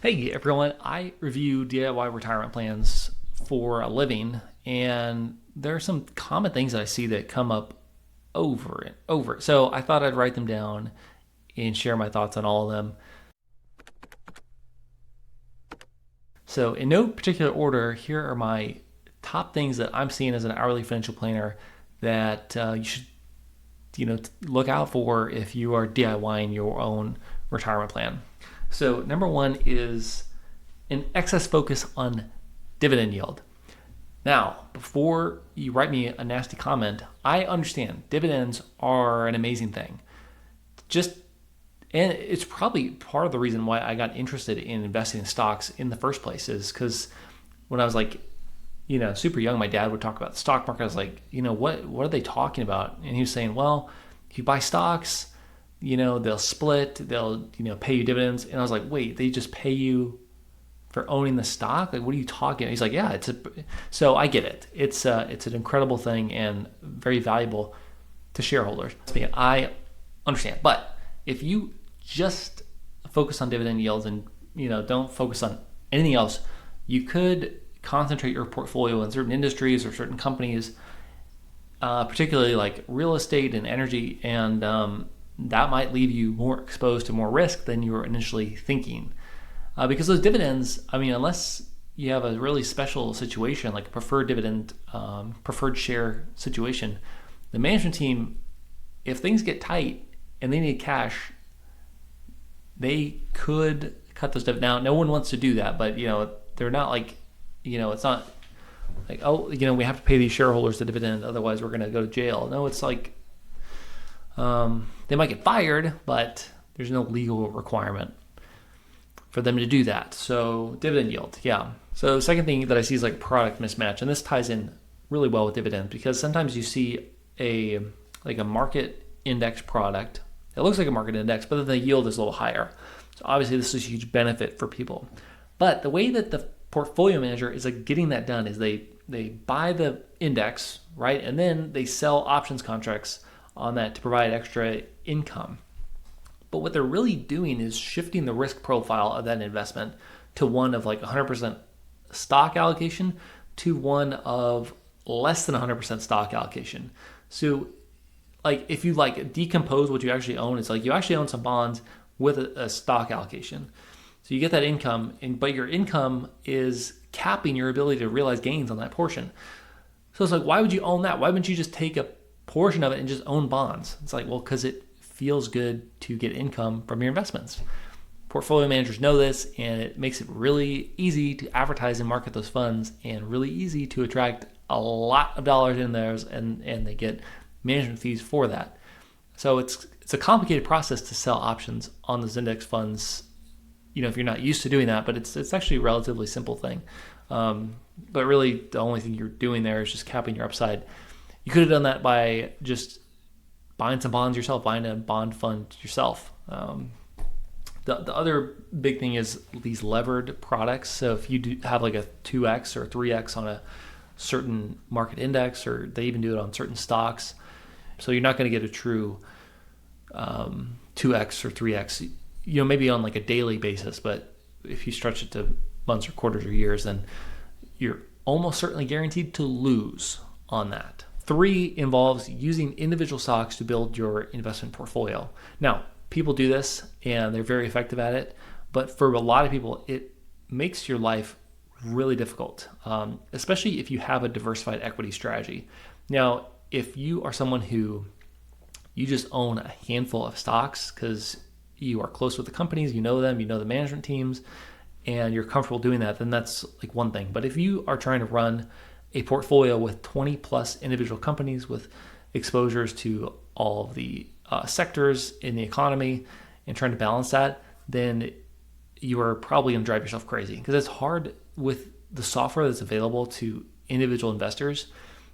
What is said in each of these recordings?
Hey everyone, I review DIY retirement plans for a living, and there are some common things that I see that come up over and over. So I thought I'd write them down and share my thoughts on all of them. So, in no particular order, here are my top things that I'm seeing as an hourly financial planner that you should, look out for if you are DIYing your own retirement plan. So, number one is an excess focus on dividend yield. Now, before you write me a nasty comment, I understand dividends are an amazing thing. And it's probably part of the reason why I got interested in investing in stocks in the first place is because when I was super young, my dad would talk about the stock market. I was like, what are they talking about? And he was saying, well, if you buy stocks, they'll split, they'll, pay you dividends. And I was like, wait, they just pay you for owning the stock? Like, what are you talking about? He's like, yeah, so I get it. It's an incredible thing and very valuable to shareholders. I understand. But if you just focus on dividend yields and, don't focus on anything else, you could concentrate your portfolio in certain industries or certain companies, particularly like real estate and energy, and that might leave you more exposed to more risk than you were initially thinking. Because those dividends, unless you have a really special situation like a preferred dividend, preferred share situation, the management team, if things get tight and they need cash, they could cut those dividends. Now, no one wants to do that, but they're not like, it's not like, oh, we have to pay these shareholders the dividend, otherwise we're going to go to jail. No, it's like they might get fired, but there's no legal requirement for them to do that. So dividend yield, yeah. So second thing that I see is like product mismatch, and this ties in really well with dividends because sometimes you see a market index product. It looks like a market index, but then the yield is a little higher. So obviously this is a huge benefit for people. But the way that the portfolio manager is like getting that done is they buy the index, right? And then they sell options contracts on that to provide extra income. But what they're really doing is shifting the risk profile of that investment to one of like 100% stock allocation to one of less than 100% stock allocation. So like if you like decompose what you actually own, it's like you actually own some bonds with a stock allocation. So you get that income, but your income is capping your ability to realize gains on that portion. So it's like, why would you own that? Why wouldn't you just take a portion of it and just own bonds? It's like, well, because it feels good to get income from your investments. Portfolio managers know this, and it makes it really easy to advertise and market those funds and really easy to attract a lot of dollars in theirs, and they get management fees for that. So it's a complicated process to sell options on those index funds, if you're not used to doing that, but it's actually a relatively simple thing. But really the only thing you're doing there is just capping your upside. You could have done that by just buying some bonds yourself, buying a bond fund yourself. The other big thing is these levered products. So if you do have like a 2x or 3x on a certain market index, or they even do it on certain stocks, so you're not going to get a true 2x or 3x, maybe on like a daily basis, but if you stretch it to months or quarters or years, then you're almost certainly guaranteed to lose on that. 3 involves using individual stocks to build your investment portfolio. Now, people do this and they're very effective at it, but for a lot of people, it makes your life really difficult, especially if you have a diversified equity strategy. Now, if you are someone who you just own a handful of stocks because you are close with the companies, you know them, you know the management teams, and you're comfortable doing that, then that's like one thing. But if you are trying to run a portfolio with 20 plus individual companies with exposures to all of the sectors in the economy and trying to balance that, then you are probably going to drive yourself crazy because it's hard with the software that's available to individual investors.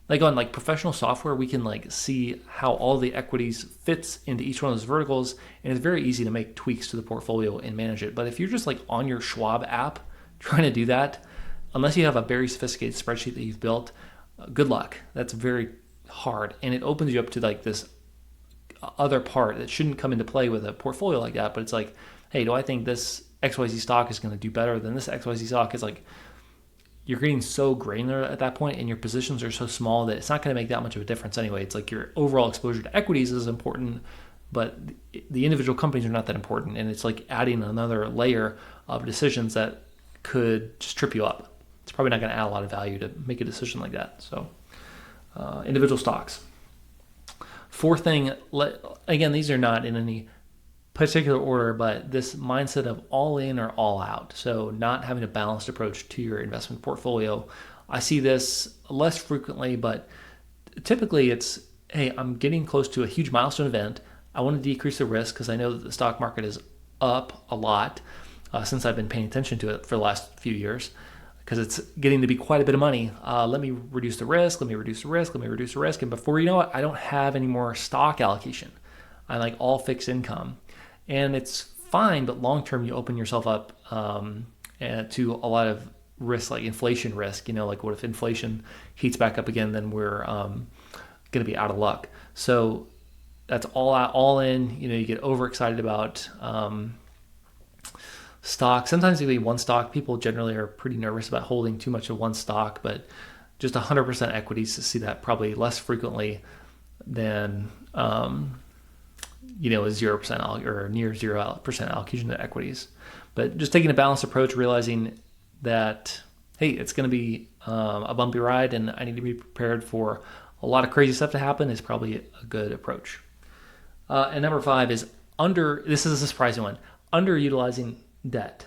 Like on like professional software, we can like see how all the equities fits into each one of those verticals, and it's very easy to make tweaks to the portfolio and manage it. But if you're just like on your Schwab app trying to do that, unless you have a very sophisticated spreadsheet that you've built, good luck. That's very hard, and it opens you up to like this other part that shouldn't come into play with a portfolio like that. But it's like, hey, do I think this XYZ stock is going to do better than this XYZ stock. It's like you're getting so granular at that point, and your positions are so small that it's not going to make that much of a difference anyway. It's like your overall exposure to equities is important, but the individual companies are not that important, and it's like adding another layer of decisions that could just trip you up. It's probably not going to add a lot of value to make a decision like that. So individual stocks. Fourth thing, again, these are not in any particular order, but this mindset of all in or all out. So not having a balanced approach to your investment portfolio. I see this less frequently, but typically it's, hey, I'm getting close to a huge milestone event. I want to decrease the risk because I know that the stock market is up a lot since I've been paying attention to it for the last few years, because it's getting to be quite a bit of money. Let me reduce the risk, let me reduce the risk, let me reduce the risk. And before you know it, I don't have any more stock allocation. I like all fixed income. And it's fine, but long-term you open yourself up to a lot of risk, like inflation risk. Like what if inflation heats back up again, then we're going to be out of luck. So that's all out, all in. You get overexcited about stock. Sometimes it can be one stock. People generally are pretty nervous about holding too much of one stock, but just 100% equities, to see that probably less frequently than a 0% or near 0% allocation to equities. But just taking a balanced approach, realizing that, hey, it's going to be a bumpy ride and I need to be prepared for a lot of crazy stuff to happen, is probably a good approach. And number 5 is this is a surprising one, underutilizing debt.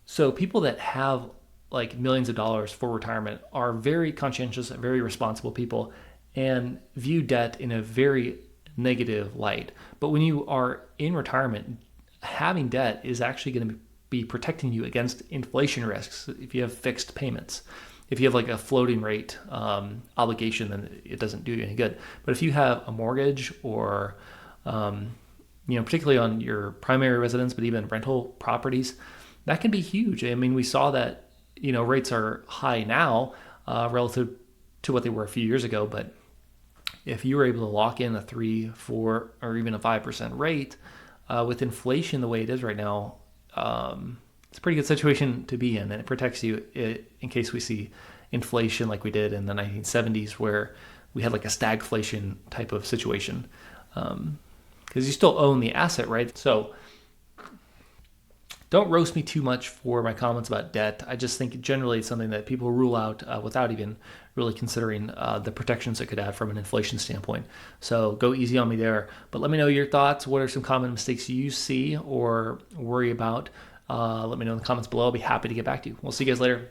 So people that have like millions of dollars for retirement are very conscientious, very responsible people, and view debt in a very negative light. But when you are in retirement, having debt is actually going to be protecting you against inflation risks if you have fixed payments. If you have like a floating rate obligation, then it doesn't do you any good. But if you have a mortgage or, particularly on your primary residence, but even rental properties, that can be huge. I mean, we saw that, rates are high now relative to what they were a few years ago, but if you were able to lock in a 3, 4, or even a 5% rate with inflation the way it is right now, it's a pretty good situation to be in, and it protects you in case we see inflation like we did in the 1970s, where we had like a stagflation type of situation, because you still own the asset, right? So don't roast me too much for my comments about debt. I just think generally it's something that people rule out without even really considering the protections it could add from an inflation standpoint. So go easy on me there. But let me know your thoughts. What are some common mistakes you see or worry about? Let me know in the comments below. I'll be happy to get back to you. We'll see you guys later.